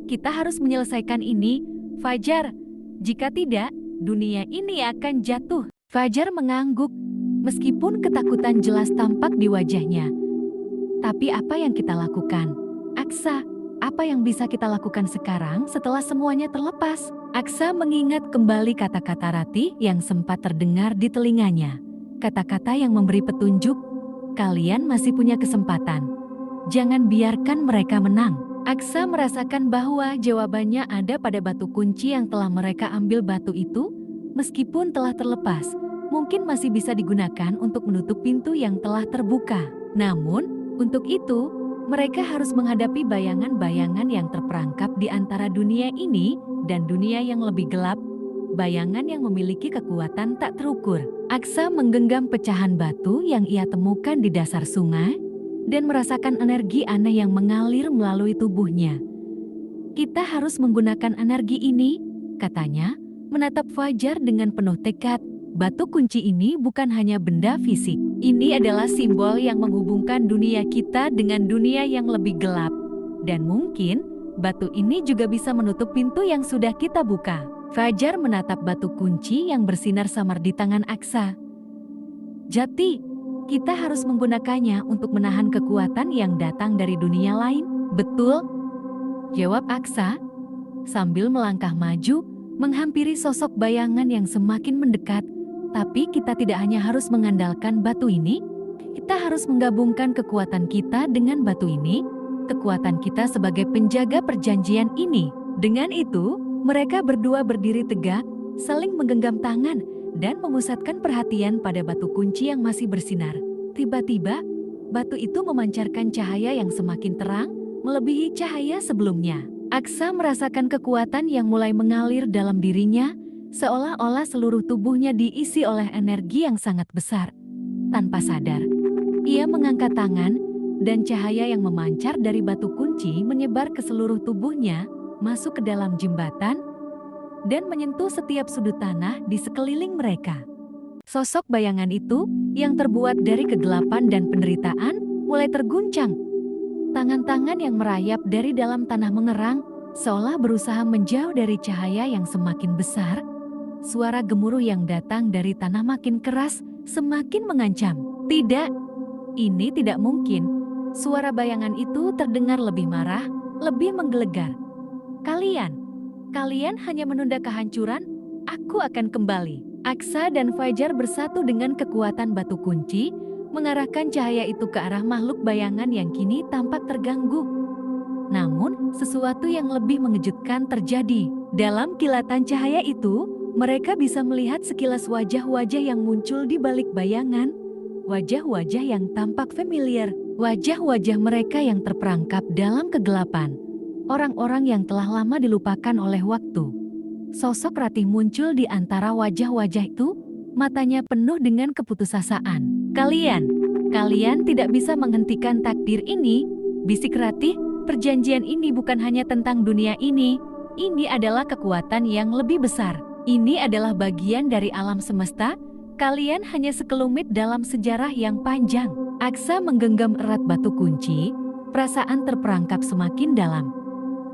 "Kita harus menyelesaikan ini, Fajar. Jika tidak, dunia ini akan jatuh." Fajar mengangguk, meskipun ketakutan jelas tampak di wajahnya. "Tapi apa yang kita lakukan? Aksa, apa yang bisa kita lakukan sekarang setelah semuanya terlepas?" Aksa mengingat kembali kata-kata Ratih yang sempat terdengar di telinganya. Kata-kata yang memberi petunjuk, "Kalian masih punya kesempatan. Jangan biarkan mereka menang." Aksa merasakan bahwa jawabannya ada pada batu kunci yang telah mereka ambil. Batu itu, meskipun telah terlepas, mungkin masih bisa digunakan untuk menutup pintu yang telah terbuka. Namun, untuk itu, mereka harus menghadapi bayangan-bayangan yang terperangkap di antara dunia ini dan dunia yang lebih gelap, bayangan yang memiliki kekuatan tak terukur. Aksa menggenggam pecahan batu yang ia temukan di dasar sungai, dan merasakan energi aneh yang mengalir melalui tubuhnya. "Kita harus menggunakan energi ini," katanya, menatap Fajar dengan penuh tekad. Batu kunci ini bukan hanya benda fisik. Ini adalah simbol yang menghubungkan dunia kita dengan dunia yang lebih gelap. Dan mungkin, batu ini juga bisa menutup pintu yang sudah kita buka. Fajar menatap batu kunci yang bersinar samar di tangan Aksa. "Jati, kita harus menggunakannya untuk menahan kekuatan yang datang dari dunia lain." "Betul," jawab Aksa, sambil melangkah maju, menghampiri sosok bayangan yang semakin mendekat. "Tapi kita tidak hanya harus mengandalkan batu ini, kita harus menggabungkan kekuatan kita dengan batu ini, kekuatan kita sebagai penjaga perjanjian ini." Dengan itu, mereka berdua berdiri tegak, saling menggenggam tangan, dan memusatkan perhatian pada batu kunci yang masih bersinar. Tiba-tiba, batu itu memancarkan cahaya yang semakin terang, melebihi cahaya sebelumnya. Aksa merasakan kekuatan yang mulai mengalir dalam dirinya, seolah-olah seluruh tubuhnya diisi oleh energi yang sangat besar. Tanpa sadar, ia mengangkat tangan, dan cahaya yang memancar dari batu kunci menyebar ke seluruh tubuhnya, masuk ke dalam jembatan, dan menyentuh setiap sudut tanah di sekeliling mereka. Sosok bayangan itu, yang terbuat dari kegelapan dan penderitaan, mulai terguncang. Tangan-tangan yang merayap dari dalam tanah mengerang, seolah berusaha menjauh dari cahaya yang semakin besar. Suara gemuruh yang datang dari tanah makin keras, semakin mengancam. Tidak, ini tidak mungkin. Suara bayangan itu terdengar lebih marah, lebih menggelegar. Kalian hanya menunda kehancuran, aku akan kembali. Aksa dan Fajar bersatu dengan kekuatan batu kunci, mengarahkan cahaya itu ke arah makhluk bayangan yang kini tampak terganggu. Namun, sesuatu yang lebih mengejutkan terjadi. Dalam kilatan cahaya itu, mereka bisa melihat sekilas wajah-wajah yang muncul di balik bayangan. Wajah-wajah yang tampak familiar, wajah-wajah mereka yang terperangkap dalam kegelapan. Orang-orang yang telah lama dilupakan oleh waktu. Sosok Ratih muncul di antara wajah-wajah itu, matanya penuh dengan keputusasaan. Kalian tidak bisa menghentikan takdir ini, bisik Ratih. Perjanjian ini bukan hanya tentang dunia ini adalah kekuatan yang lebih besar. Ini adalah bagian dari alam semesta, kalian hanya sekelumit dalam sejarah yang panjang. Aksa menggenggam erat batu kunci, perasaan terperangkap semakin dalam.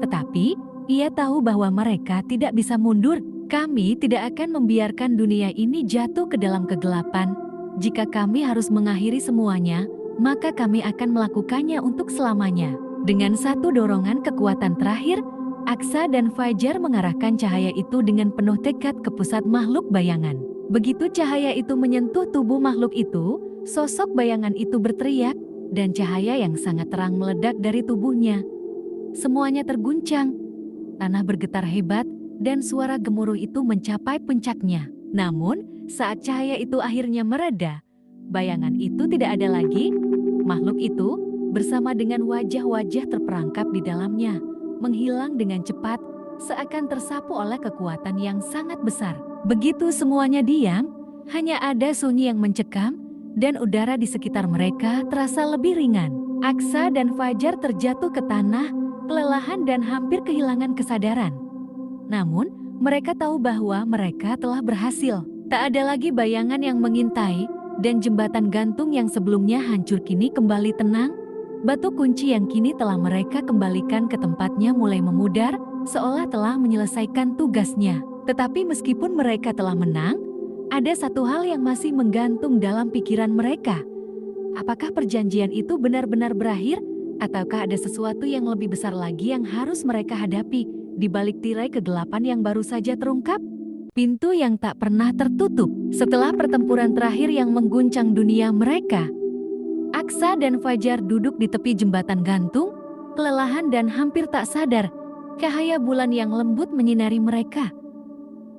Tetapi, ia tahu bahwa mereka tidak bisa mundur. Kami tidak akan membiarkan dunia ini jatuh ke dalam kegelapan. Jika kami harus mengakhiri semuanya, maka kami akan melakukannya untuk selamanya. Dengan satu dorongan kekuatan terakhir, Aksa dan Fajar mengarahkan cahaya itu dengan penuh tekad ke pusat makhluk bayangan. Begitu cahaya itu menyentuh tubuh makhluk itu, sosok bayangan itu berteriak, dan cahaya yang sangat terang meledak dari tubuhnya. Semuanya terguncang, tanah bergetar hebat, dan suara gemuruh itu mencapai puncaknya. Namun, saat cahaya itu akhirnya mereda, bayangan itu tidak ada lagi. Makhluk itu, bersama dengan wajah-wajah terperangkap di dalamnya, menghilang dengan cepat, seakan tersapu oleh kekuatan yang sangat besar. Begitu semuanya diam, hanya ada sunyi yang mencekam, dan udara di sekitar mereka terasa lebih ringan. Aksa dan Fajar terjatuh ke tanah, kelelahan dan hampir kehilangan kesadaran. Namun, mereka tahu bahwa mereka telah berhasil. Tak ada lagi bayangan yang mengintai, dan jembatan gantung yang sebelumnya hancur kini kembali tenang. Batu kunci yang kini telah mereka kembalikan ke tempatnya mulai memudar, seolah telah menyelesaikan tugasnya. Tetapi meskipun mereka telah menang, ada satu hal yang masih menggantung dalam pikiran mereka. Apakah perjanjian itu benar-benar berakhir? Ataukah ada sesuatu yang lebih besar lagi yang harus mereka hadapi di balik tirai kegelapan yang baru saja terungkap? Pintu yang tak pernah tertutup. Setelah pertempuran terakhir yang mengguncang dunia mereka, Aksa dan Fajar duduk di tepi jembatan gantung, kelelahan dan hampir tak sadar. Cahaya bulan yang lembut menyinari mereka.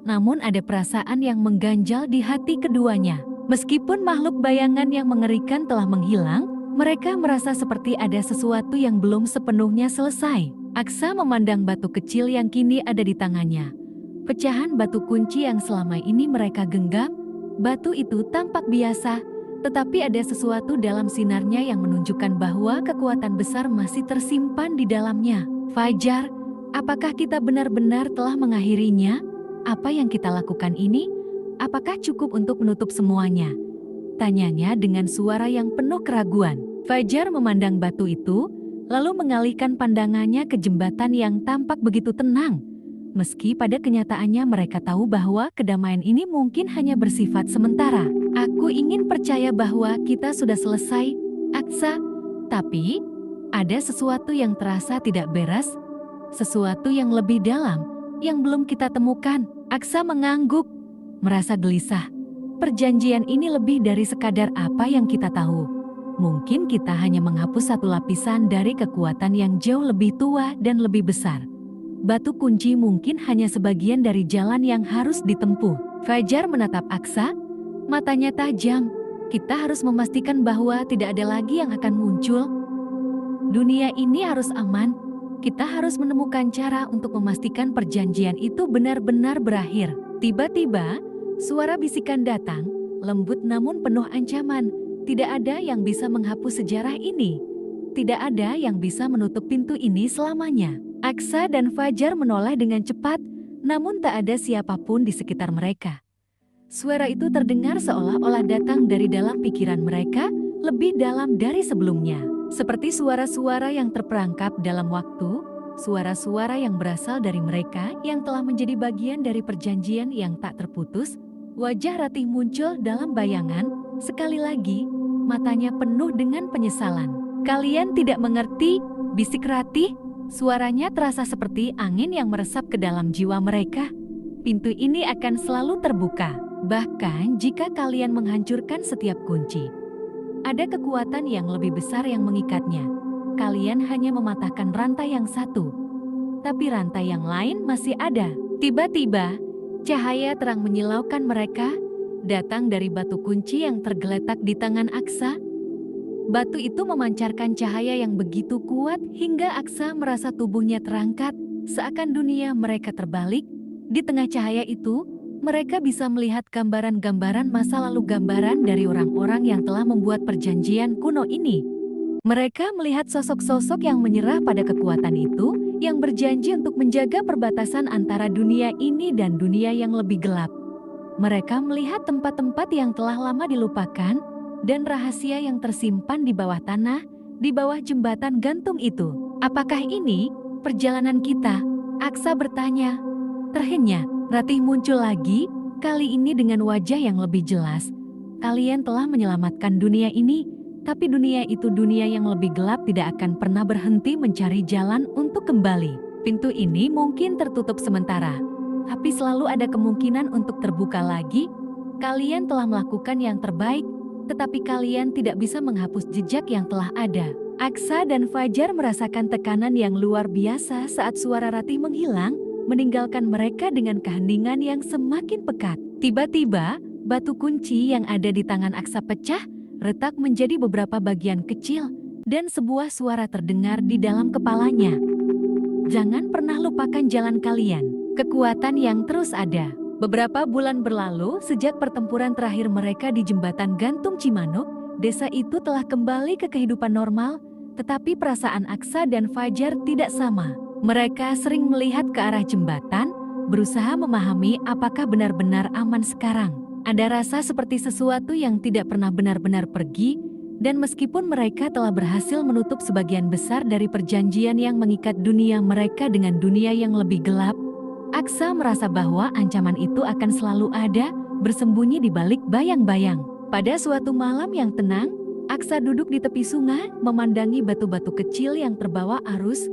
Namun ada perasaan yang mengganjal di hati keduanya. Meskipun makhluk bayangan yang mengerikan telah menghilang, mereka merasa seperti ada sesuatu yang belum sepenuhnya selesai. Aksa memandang batu kecil yang kini ada di tangannya. Pecahan batu kunci yang selama ini mereka genggam, batu itu tampak biasa, tetapi ada sesuatu dalam sinarnya yang menunjukkan bahwa kekuatan besar masih tersimpan di dalamnya. Fajar, apakah kita benar-benar telah mengakhirinya? Apa yang kita lakukan ini? Apakah cukup untuk menutup semuanya? Tanyanya dengan suara yang penuh keraguan. Fajar memandang batu itu, lalu mengalihkan pandangannya ke jembatan yang tampak begitu tenang. Meski pada kenyataannya mereka tahu bahwa kedamaian ini mungkin hanya bersifat sementara. Aku ingin percaya bahwa kita sudah selesai, Aksa. Tapi, ada sesuatu yang terasa tidak beres, sesuatu yang lebih dalam, yang belum kita temukan. Aksa mengangguk, merasa gelisah. Perjanjian ini lebih dari sekadar apa yang kita tahu. Mungkin kita hanya menghapus satu lapisan dari kekuatan yang jauh lebih tua dan lebih besar. Batu kunci mungkin hanya sebagian dari jalan yang harus ditempuh. Fajar menatap Aksa, matanya tajam. Kita harus memastikan bahwa tidak ada lagi yang akan muncul. Dunia ini harus aman. Kita harus menemukan cara untuk memastikan perjanjian itu benar-benar berakhir. Tiba-tiba, suara bisikan datang, lembut namun penuh ancaman. Tidak ada yang bisa menghapus sejarah ini. Tidak ada yang bisa menutup pintu ini selamanya. Aksa dan Fajar menoleh dengan cepat, namun tak ada siapapun di sekitar mereka. Suara itu terdengar seolah-olah datang dari dalam pikiran mereka, lebih dalam dari sebelumnya. Seperti suara-suara yang terperangkap dalam waktu, suara-suara yang berasal dari mereka yang telah menjadi bagian dari perjanjian yang tak terputus. Wajah Ratih muncul dalam bayangan, sekali lagi, matanya penuh dengan penyesalan. "Kalian tidak mengerti," bisik Ratih. Suaranya terasa seperti angin yang meresap ke dalam jiwa mereka. "Pintu ini akan selalu terbuka, bahkan jika kalian menghancurkan setiap kunci. Ada kekuatan yang lebih besar yang mengikatnya. Kalian hanya mematahkan rantai yang satu, tapi rantai yang lain masih ada." Tiba-tiba, cahaya terang menyilaukan mereka, datang dari batu kunci yang tergeletak di tangan Aksa. Batu itu memancarkan cahaya yang begitu kuat hingga Aksa merasa tubuhnya terangkat, seakan dunia mereka terbalik. Di tengah cahaya itu, mereka bisa melihat gambaran-gambaran masa lalu, gambaran dari orang-orang yang telah membuat perjanjian kuno ini. Mereka melihat sosok-sosok yang menyerah pada kekuatan itu, yang berjanji untuk menjaga perbatasan antara dunia ini dan dunia yang lebih gelap. Mereka melihat tempat-tempat yang telah lama dilupakan, dan rahasia yang tersimpan di bawah tanah, di bawah jembatan gantung itu. "Apakah ini perjalanan kita?" Aksa bertanya. Terhenyak, Ratih muncul lagi, kali ini dengan wajah yang lebih jelas. "Kalian telah menyelamatkan dunia ini, tapi dunia itu, dunia yang lebih gelap, tidak akan pernah berhenti mencari jalan untuk kembali. Pintu ini mungkin tertutup sementara, tapi selalu ada kemungkinan untuk terbuka lagi. Kalian telah melakukan yang terbaik, tetapi kalian tidak bisa menghapus jejak yang telah ada." Aksa dan Fajar merasakan tekanan yang luar biasa saat suara Ratih menghilang, meninggalkan mereka dengan keheningan yang semakin pekat. Tiba-tiba, batu kunci yang ada di tangan Aksa pecah, retak menjadi beberapa bagian kecil, dan sebuah suara terdengar di dalam kepalanya. "Jangan pernah lupakan jalan kalian, kekuatan yang terus ada." Beberapa bulan berlalu sejak pertempuran terakhir mereka di jembatan gantung Cimanuk, desa itu telah kembali ke kehidupan normal, tetapi perasaan Aksa dan Fajar tidak sama. Mereka sering melihat ke arah jembatan, berusaha memahami apakah benar-benar aman sekarang. Ada rasa seperti sesuatu yang tidak pernah benar-benar pergi, dan meskipun mereka telah berhasil menutup sebagian besar dari perjanjian yang mengikat dunia mereka dengan dunia yang lebih gelap, Aksa merasa bahwa ancaman itu akan selalu ada, bersembunyi di balik bayang-bayang. Pada suatu malam yang tenang, Aksa duduk di tepi sungai, memandangi batu-batu kecil yang terbawa arus.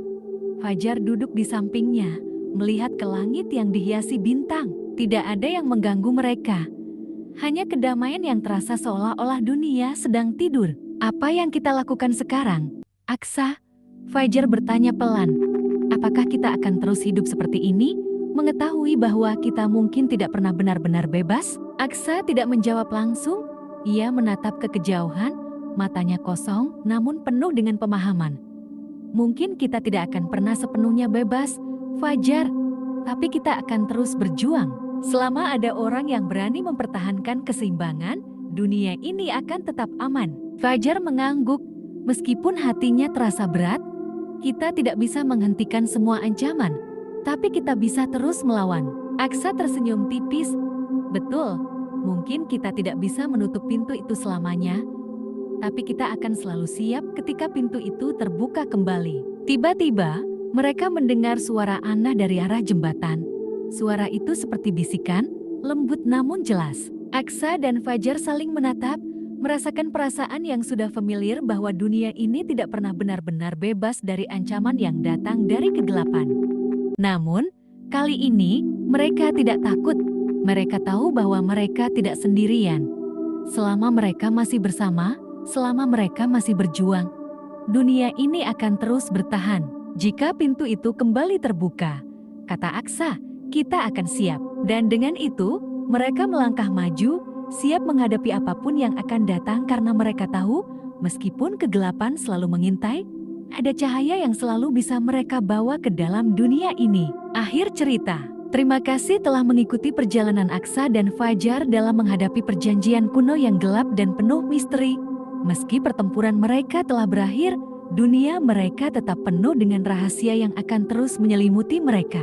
Fajar duduk di sampingnya, melihat ke langit yang dihiasi bintang. Tidak ada yang mengganggu mereka. Hanya kedamaian yang terasa seolah-olah dunia sedang tidur. "Apa yang kita lakukan sekarang, Aksa?" Fajar bertanya pelan. "Apakah kita akan terus hidup seperti ini, mengetahui bahwa kita mungkin tidak pernah benar-benar bebas?" Aksa tidak menjawab langsung. Ia menatap ke kejauhan, matanya kosong namun penuh dengan pemahaman. "Mungkin kita tidak akan pernah sepenuhnya bebas, Fajar, tapi kita akan terus berjuang. Selama ada orang yang berani mempertahankan keseimbangan, dunia ini akan tetap aman." Fajar mengangguk, meskipun hatinya terasa berat. "Kita tidak bisa menghentikan semua ancaman, tapi kita bisa terus melawan." Aksa tersenyum tipis. "Betul, mungkin kita tidak bisa menutup pintu itu selamanya, tapi kita akan selalu siap ketika pintu itu terbuka kembali." Tiba-tiba, mereka mendengar suara aneh dari arah jembatan. Suara itu seperti bisikan, lembut namun jelas. Aksa dan Fajar saling menatap, merasakan perasaan yang sudah familiar bahwa dunia ini tidak pernah benar-benar bebas dari ancaman yang datang dari kegelapan. Namun, kali ini mereka tidak takut. Mereka tahu bahwa mereka tidak sendirian. Selama mereka masih bersama, selama mereka masih berjuang, dunia ini akan terus bertahan. Jika pintu itu kembali terbuka, kata Aksa, kita akan siap. Dan dengan itu, mereka melangkah maju, siap menghadapi apapun yang akan datang karena mereka tahu, meskipun kegelapan selalu mengintai, Ada cahaya yang selalu bisa mereka bawa ke dalam dunia ini. Akhir cerita. Terima kasih telah mengikuti perjalanan Aksa dan Fajar dalam menghadapi perjanjian kuno yang gelap dan penuh misteri. Meski pertempuran mereka telah berakhir, dunia mereka tetap penuh dengan rahasia yang akan terus menyelimuti mereka.